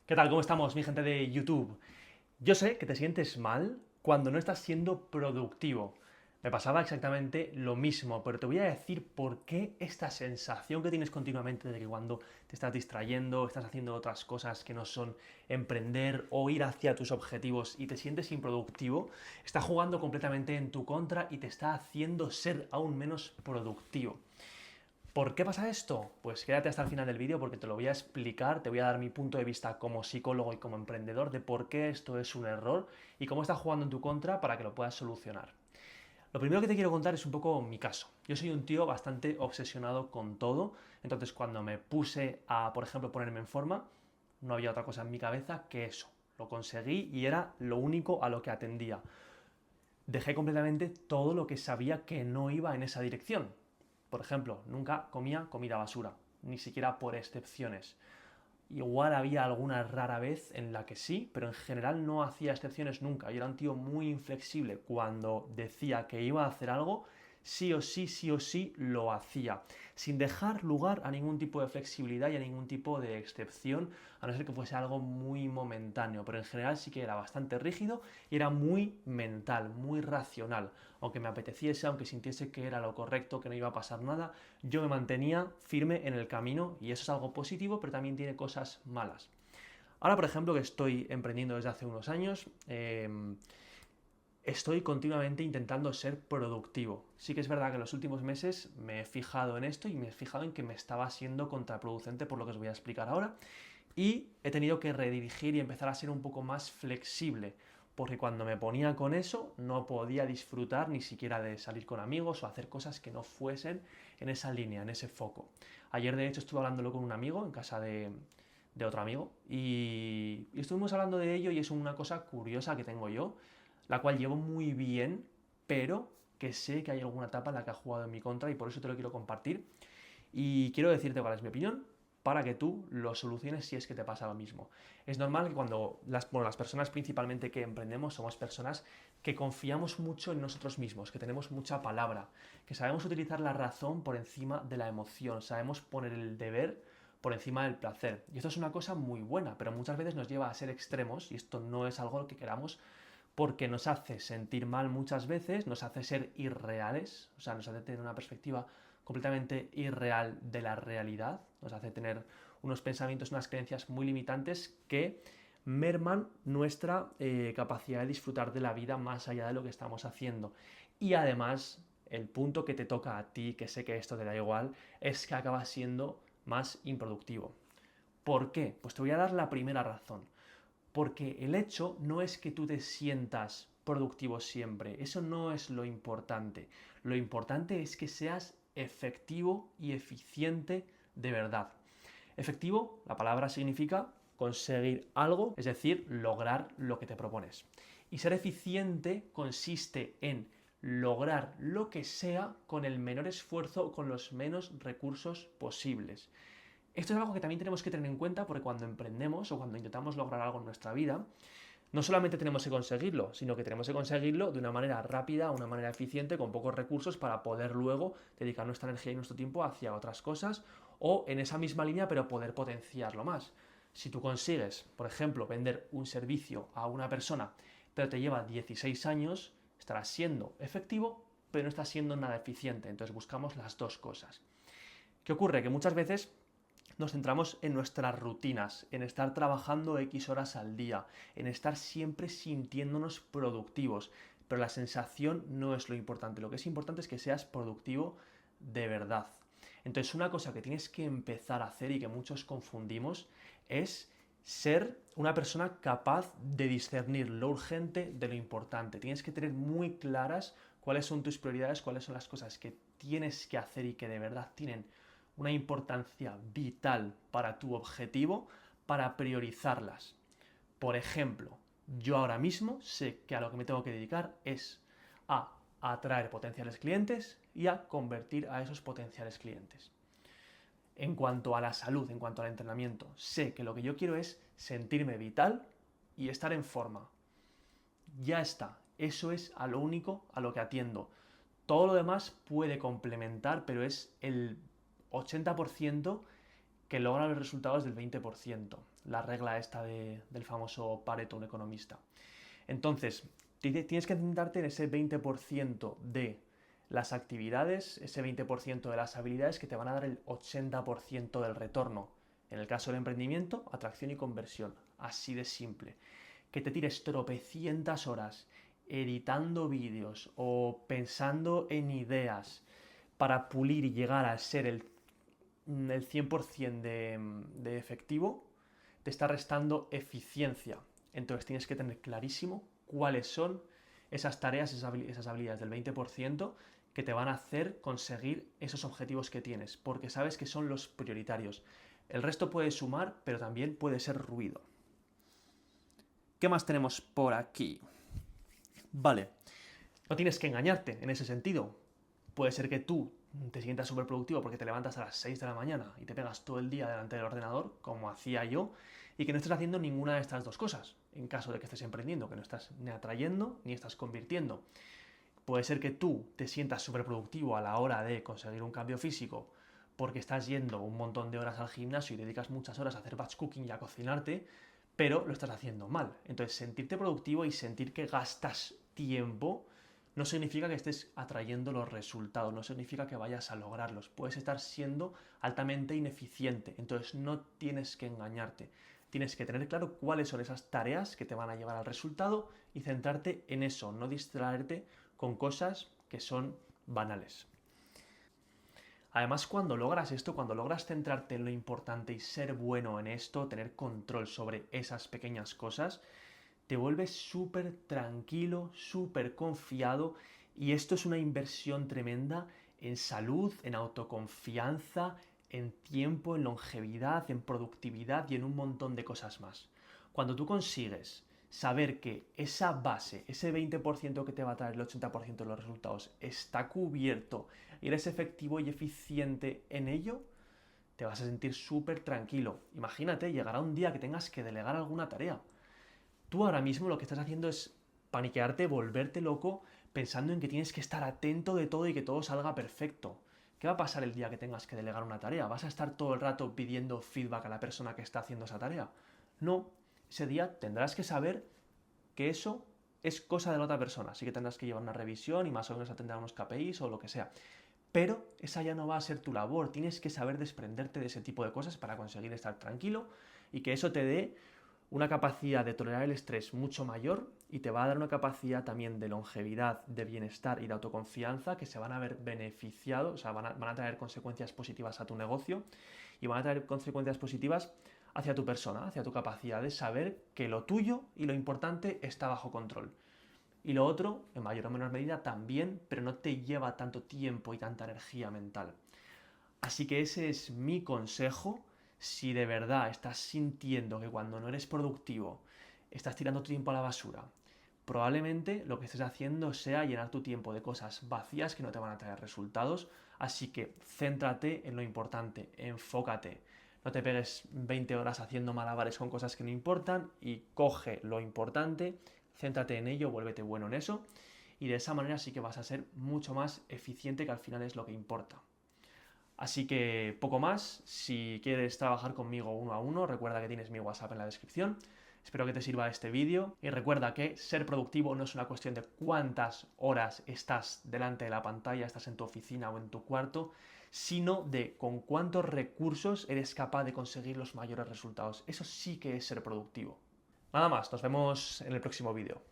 ¿Qué tal? ¿Cómo estamos, mi gente de YouTube? Yo sé que te sientes mal cuando no estás siendo productivo. Me pasaba exactamente lo mismo, pero te voy a decir por qué esta sensación que tienes continuamente de que cuando te estás distrayendo, estás haciendo otras cosas que no son emprender o ir hacia tus objetivos y te sientes improductivo, está jugando completamente en tu contra y te está haciendo ser aún menos productivo. ¿Por qué pasa esto? Pues quédate hasta el final del vídeo porque te lo voy a explicar, te voy a dar mi punto de vista como psicólogo y como emprendedor de por qué esto es un error y cómo está jugando en tu contra para que lo puedas solucionar. Lo primero que te quiero contar es un poco mi caso. Yo soy un tío bastante obsesionado con todo, entonces cuando me puse a, por ejemplo, ponerme en forma, no había otra cosa en mi cabeza que eso. Lo conseguí y era lo único a lo que atendía. Dejé completamente todo lo que sabía que no iba en esa dirección. Por ejemplo, nunca comía comida basura, ni siquiera por excepciones. Igual había alguna rara vez en la que sí, pero en general no hacía excepciones nunca. Yo era un tío muy inflexible. Cuando decía que iba a hacer algo, sí o sí lo hacía, sin dejar lugar a ningún tipo de flexibilidad y a ningún tipo de excepción, a no ser que fuese algo muy momentáneo, pero en general sí que era bastante rígido y era muy mental, muy racional. Aunque me apeteciese, aunque sintiese que era lo correcto, que no iba a pasar nada, yo me mantenía firme en el camino y eso es algo positivo, pero también tiene cosas malas. Ahora, por ejemplo, que estoy emprendiendo desde hace unos años, estoy continuamente intentando ser productivo. Sí que es verdad que en los últimos meses me he fijado en esto y me he fijado en que me estaba siendo contraproducente por lo que os voy a explicar ahora y he tenido que redirigir y empezar a ser un poco más flexible, porque cuando me ponía con eso no podía disfrutar ni siquiera de salir con amigos o hacer cosas que no fuesen en esa línea, en ese foco. Ayer de hecho estuve hablándolo con un amigo en casa de otro amigo y estuvimos hablando de ello y es una cosa curiosa que tengo yo, la cual llevo muy bien, pero que sé que hay alguna etapa en la que ha jugado en mi contra y por eso te lo quiero compartir. Y quiero decirte cuál es mi opinión para que tú lo soluciones si es que te pasa lo mismo. Es normal que cuando las personas principalmente que emprendemos somos personas que confiamos mucho en nosotros mismos, que tenemos mucha palabra, que sabemos utilizar la razón por encima de la emoción, sabemos poner el deber por encima del placer. Y esto es una cosa muy buena, pero muchas veces nos lleva a ser extremos y esto no es algo que queramos porque nos hace sentir mal muchas veces, nos hace ser irreales, o sea, nos hace tener una perspectiva completamente irreal de la realidad, nos hace tener unos pensamientos, unas creencias muy limitantes que merman nuestra capacidad de disfrutar de la vida más allá de lo que estamos haciendo. Y además, el punto que te toca a ti, que sé que esto te da igual, es que acabas siendo más improductivo. ¿Por qué? Pues te voy a dar la primera razón. Porque el hecho no es que tú te sientas productivo siempre, eso no es lo importante. Lo importante es que seas efectivo y eficiente de verdad. Efectivo, la palabra significa conseguir algo, es decir, lograr lo que te propones. Y ser eficiente consiste en lograr lo que sea con el menor esfuerzo o con los menos recursos posibles. Esto es algo que también tenemos que tener en cuenta porque cuando emprendemos o cuando intentamos lograr algo en nuestra vida, no solamente tenemos que conseguirlo, sino que tenemos que conseguirlo de una manera rápida, una manera eficiente, con pocos recursos para poder luego dedicar nuestra energía y nuestro tiempo hacia otras cosas o en esa misma línea pero poder potenciarlo más. Si tú consigues, por ejemplo, vender un servicio a una persona pero te lleva 16 años, estarás siendo efectivo pero no estás siendo nada eficiente. Entonces buscamos las dos cosas. ¿Qué ocurre? Que muchas veces nos centramos en nuestras rutinas, en estar trabajando X horas al día, en estar siempre sintiéndonos productivos. Pero la sensación no es lo importante. Lo que es importante es que seas productivo de verdad. Entonces, una cosa que tienes que empezar a hacer y que muchos confundimos es ser una persona capaz de discernir lo urgente de lo importante. Tienes que tener muy claras cuáles son tus prioridades, cuáles son las cosas que tienes que hacer y que de verdad tienen una importancia vital para tu objetivo para priorizarlas. Por ejemplo, yo ahora mismo sé que a lo que me tengo que dedicar es a atraer potenciales clientes y a convertir a esos potenciales clientes. En cuanto a la salud, en cuanto al entrenamiento, sé que lo que yo quiero es sentirme vital y estar en forma. Ya está, eso es a lo único a lo que atiendo. Todo lo demás puede complementar, pero es el 80% que logra los resultados del 20%. la regla esta del famoso Pareto, un economista. Entonces, tienes que centrarte en ese 20% de las actividades, ese 20% de las habilidades que te van a dar el 80% del retorno. En el caso del emprendimiento, atracción y conversión. Así de simple. Que te tires tropecientas horas editando vídeos o pensando en ideas para pulir y llegar a ser el 100% de efectivo, te está restando eficiencia. Entonces tienes que tener clarísimo cuáles son esas tareas, esas habilidades del 20% que te van a hacer conseguir esos objetivos que tienes, porque sabes que son los prioritarios. El resto puede sumar, pero también puede ser ruido. ¿Qué más tenemos por aquí? Vale, no tienes que engañarte en ese sentido. Puede ser que tú te sientas súper productivo porque te levantas a las 6 de la mañana y te pegas todo el día delante del ordenador, como hacía yo, y que no estés haciendo ninguna de estas dos cosas, en caso de que estés emprendiendo, que no estás ni atrayendo ni estás convirtiendo. Puede ser que tú te sientas súper productivo a la hora de conseguir un cambio físico porque estás yendo un montón de horas al gimnasio y dedicas muchas horas a hacer batch cooking y a cocinarte, pero lo estás haciendo mal. Entonces, sentirte productivo y sentir que gastas tiempo no significa que estés atrayendo los resultados, no significa que vayas a lograrlos. Puedes estar siendo altamente ineficiente, entonces no tienes que engañarte. Tienes que tener claro cuáles son esas tareas que te van a llevar al resultado y centrarte en eso, no distraerte con cosas que son banales. Además, cuando logras esto, cuando logras centrarte en lo importante y ser bueno en esto, tener control sobre esas pequeñas cosas, te vuelves súper tranquilo, súper confiado y esto es una inversión tremenda en salud, en autoconfianza, en tiempo, en longevidad, en productividad y en un montón de cosas más. Cuando tú consigues saber que esa base, ese 20% que te va a traer el 80% de los resultados, está cubierto y eres efectivo y eficiente en ello, te vas a sentir súper tranquilo. Imagínate, llegará un día que tengas que delegar alguna tarea. Tú ahora mismo lo que estás haciendo es paniquearte, volverte loco, pensando en que tienes que estar atento de todo y que todo salga perfecto. ¿Qué va a pasar el día que tengas que delegar una tarea? ¿Vas a estar todo el rato pidiendo feedback a la persona que está haciendo esa tarea? No, ese día tendrás que saber que eso es cosa de la otra persona, así que tendrás que llevar una revisión y más o menos atender a unos KPIs o lo que sea. Pero esa ya no va a ser tu labor, tienes que saber desprenderte de ese tipo de cosas para conseguir estar tranquilo y que eso te dé una capacidad de tolerar el estrés mucho mayor y te va a dar una capacidad también de longevidad, de bienestar y de autoconfianza que se van a ver beneficiados, o sea, van a traer consecuencias positivas a tu negocio y van a traer consecuencias positivas hacia tu persona, hacia tu capacidad de saber que lo tuyo y lo importante está bajo control. Y lo otro, en mayor o menor medida, también, pero no te lleva tanto tiempo y tanta energía mental. Así que ese es mi consejo. Si de verdad estás sintiendo que cuando no eres productivo estás tirando tu tiempo a la basura, probablemente lo que estés haciendo sea llenar tu tiempo de cosas vacías que no te van a traer resultados. Así que céntrate en lo importante, enfócate. No te pegues 20 horas haciendo malabares con cosas que no importan y coge lo importante, céntrate en ello, vuélvete bueno en eso y de esa manera sí que vas a ser mucho más eficiente, que al final es lo que importa. Así que poco más. Si quieres trabajar conmigo uno a uno, recuerda que tienes mi WhatsApp en la descripción. Espero que te sirva este vídeo y recuerda que ser productivo no es una cuestión de cuántas horas estás delante de la pantalla, estás en tu oficina o en tu cuarto, sino de con cuántos recursos eres capaz de conseguir los mayores resultados. Eso sí que es ser productivo. Nada más, nos vemos en el próximo vídeo.